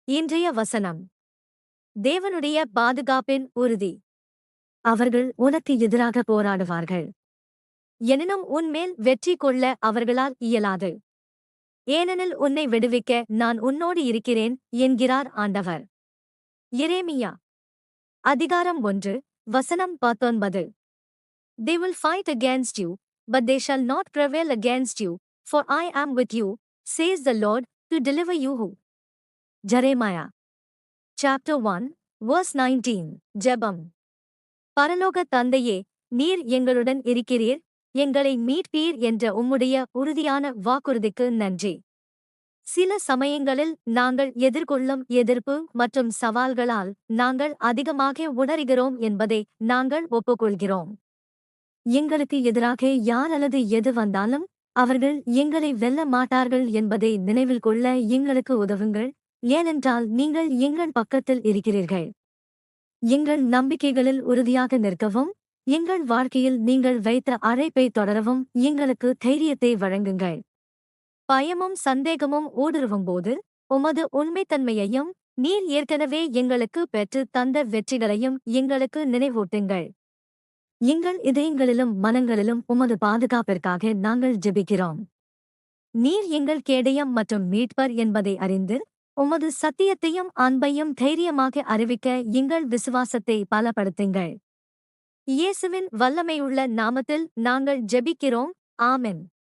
இன்றைய வசனம். தேவனுடைய பாதுகாப்பின் உறுதி. அவர்கள் உனக்கு எதிராக போராடுவார்கள். எனினும் உன்மேல் வெற்றி கொள்ள அவர்களால் இயலாது. ஏனெனில் உன்னை விடுவிக்க நான் உன்னோடு இருக்கிறேன் என்கிறார் ஆண்டவர். எரேமியா அதிகாரம் 1 வசனம் 19. They will fight against you, but they shall not prevail against you, for I am with you, says the Lord, to deliver you. Jeremiah chapter 1, verse 19. ஜெபம். பரலோக தந்தையே, நீர் எங்களுடன் இருக்கிறீர், எங்களை மீட்பீர் என்ற உம்முடைய உறுதியான வாக்குறுதிக்கு நன்றி. சில சமயங்களில் நாங்கள் எதிர்கொள்ளும் எதிர்ப்பு மற்றும் சவால்களால் நாங்கள் அதிகமாக உணர்கிறோம் என்பதை நாங்கள் ஒப்புக்கொள்கிறோம். எங்களுக்கு எதிராக யார் அல்லது எது வந்தாலும் அவர்கள் எங்களை வெல்ல மாட்டார்கள் என்பதை நினைவில் கொள்ள எங்களுக்கு உதவுங்கள், ஏனென்றால் நீங்கள் எங்கள் பக்கத்தில் இருக்கிறீர்கள். எங்கள் நம்பிக்கைகளில் உறுதியாக நிற்கவும், எங்கள் வாழ்க்கையில் நீங்கள் வைத்த அழைப்பை தொடரவும் எங்களுக்கு தைரியத்தை வழங்குங்கள். பயமும் சந்தேகமும் ஊடுருவும்போது உமது உண்மைத்தன்மையையும் நீர் ஏற்கனவே எங்களுக்கு பெற்று தந்த வெற்றிகளையும் எங்களுக்கு நினைவூட்டுங்கள். எங்கள் இதயங்களிலும் மனங்களிலும் உமது பாதுகாப்பிற்காக நாங்கள் ஜெபிக்கிறோம். நீர் எங்கள் கேடயம் மற்றும் மீட்பர் என்பதை அறிந்து உமது சத்தியத்தையும் அன்பையும் தைரியமாக அறிவிக்க எங்கள் விசுவாசத்தை பலப்படுத்துங்கள். இயேசுவின் வல்லமையுள்ள நாமத்தில் நாங்கள் ஜெபிக்கிறோம். ஆமென்.